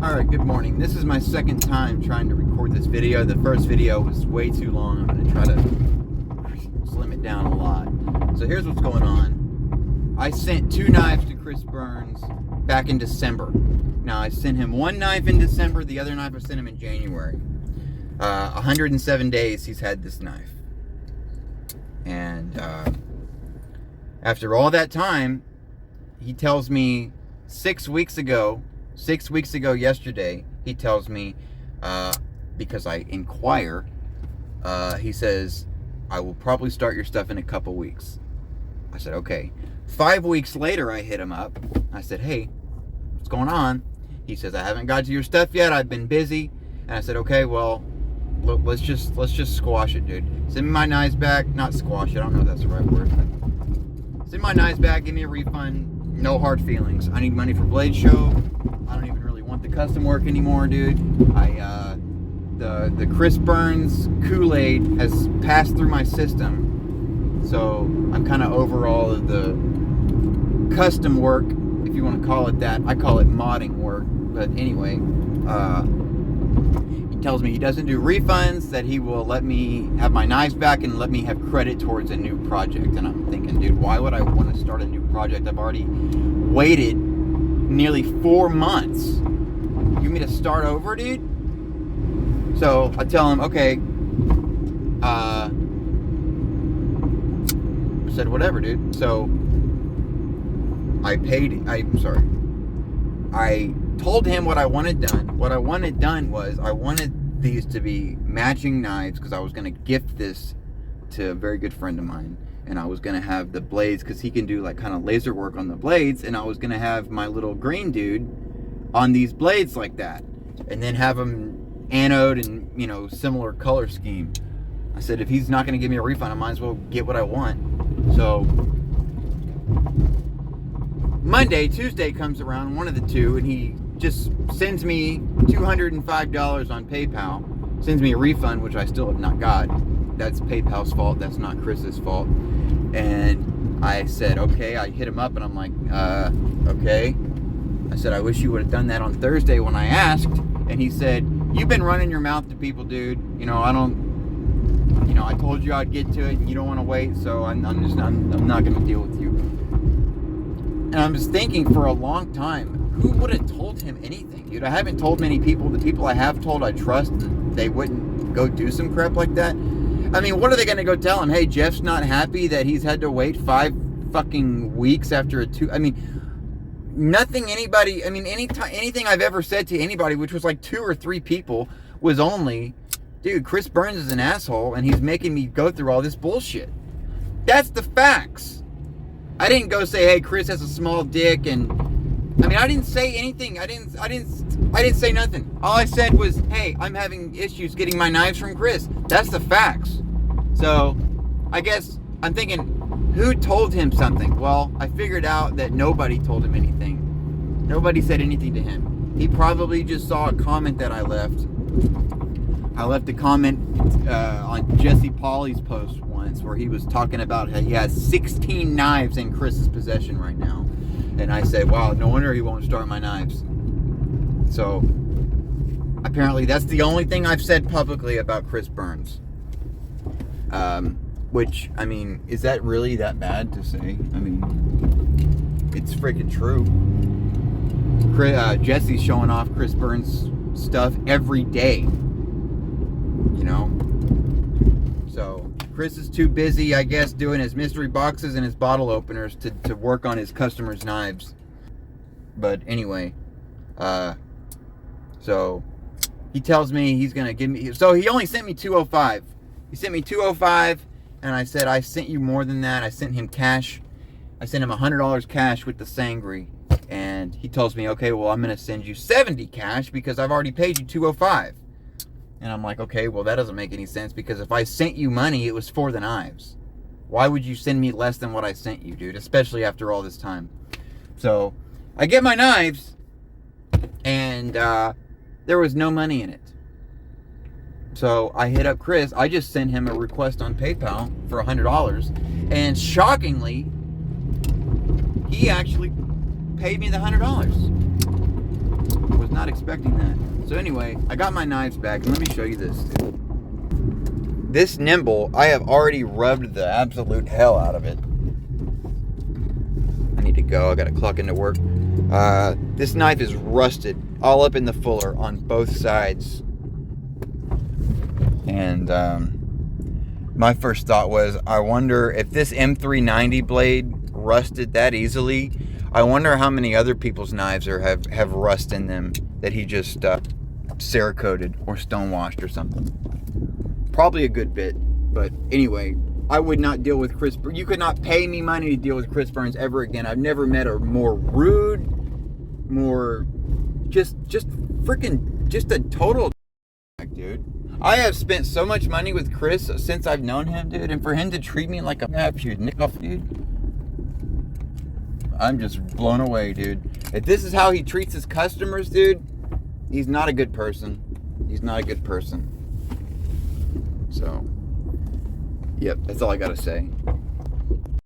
Alright, good morning. This is my second time trying to record this video. The first video was way too long. I'm going to try to slim it down a lot. So here's what's going on. I sent 2 knives to Chris Burns back in December. Now, I sent him 1 knife in December. The other knife I sent him in January. 107 days he's had this knife. And after all that time, he tells me 6 weeks ago yesterday, he tells me, because I inquire, he says, I will probably start your stuff in a couple weeks. I said, okay. 5 weeks later, I hit him up. I said, hey, what's going on? He says, I haven't got to your stuff yet. I've been busy. And I said, okay, well, look, let's just squash it, dude. Send me my knives back. Not squash it. I don't know if that's the right word. But send my knives back. Give me a refund. No hard feelings. I need money for Blade Show. I don't even really want the custom work anymore, dude. The Chris Burns Kool-Aid has passed through my system, so I'm kind of over all of the custom work, if you want to call it that. I call it modding work, but anyway, he tells me he doesn't do refunds, that he will let me have my knives back and let me have credit towards a new project. And I'm thinking, dude, why would I want to start a new project? I've already waited nearly 4 months. You want me to start over, dude? So I tell him, okay. I said, whatever, dude. So I told him what I wanted done. What I wanted done was I wanted these to be matching knives because I was going to gift this to a very good friend of mine. And I was going to have the blades, because he can do like kind of laser work on the blades. And I was going to have my little green dude on these blades like that. And then have them anode and, you know, similar color scheme. I said, if he's not going to give me a refund, I might as well get what I want. So Tuesday comes around, one of the two, and he just sends me $205 on PayPal. Sends me a refund, which I still have not got. That's PayPal's fault. That's not Chris's fault. And I said, okay. I hit him up and I'm like, okay. I said, I wish you would have done that on Thursday when I asked. And he said, you've been running your mouth to people, dude. You know, I told you I'd get to it and you don't want to wait. So I'm not going to deal with you. And I'm just thinking for a long time, who would have told him anything, dude? I haven't told many people. The people I have told, I trust that they wouldn't go do some crap like that. I mean, what are they going to go tell him? Hey, Jeff's not happy that he's had to wait 5 fucking weeks after a 2. I mean, nothing anybody, I mean, anything I've ever said to anybody, which was like 2 or 3 people, was only, dude, Chris Burns is an asshole and he's making me go through all this bullshit. That's the facts. I didn't go say, hey, Chris has a small dick, and I mean, I didn't say anything. I didn't say nothing. All I said was, hey, I'm having issues getting my knives from Chris. That's the facts. So, I guess I'm thinking, who told him something? Well, I figured out that nobody told him anything. Nobody said anything to him. He probably just saw a comment that I left. I left a comment on Jesse Pauley's post once where he was talking about how he has 16 knives in Chris's possession right now. And I said, wow, no wonder he won't start my knives. So, apparently that's the only thing I've said publicly about Chris Burns. Which, I mean, is that really that bad to say? I mean, it's freaking true. Jesse's showing off Chris Burns stuff every day. You know? So, Chris is too busy, I guess, doing his mystery boxes and his bottle openers to work on his customers' knives. But anyway, so he tells me he's going to give me, so he only sent me $205. He sent me $205, and I said, I sent you more than that. I sent him cash. I sent him $100 cash with the Sangre. And he tells me, okay, well, I'm going to send you $70 cash because I've already paid you $205. And I'm like, okay, well, that doesn't make any sense, because if I sent you money, it was for the knives. Why would you send me less than what I sent you, dude? Especially after all this time. So, I get my knives, and there was no money in it. So, I hit up Chris. I just sent him a request on PayPal for $100. And shockingly, he actually paid me the $100. Was not not expecting that. So anyway, I got my knives back, and let me show you this. This nimble, I have already rubbed the absolute hell out of it. I need to go. I got to clock into work. This knife is rusted all up in the fuller on both sides. And my first thought was, I wonder if this M390 blade rusted that easily. I wonder how many other people's knives have rust in them that he just Cerakoted or stonewashed or something. Probably a good bit, but anyway, I would not deal with Chris. You could not pay me money to deal with Chris Burns ever again. I've never met a more rude, more just freaking just a total dude. I have spent so much money with Chris since I've known him, dude, and for him to treat me like a nick-off, dude, I'm just blown away, dude. If this is how he treats his customers, dude, he's not a good person. He's not a good person. So, yep, that's all I gotta say.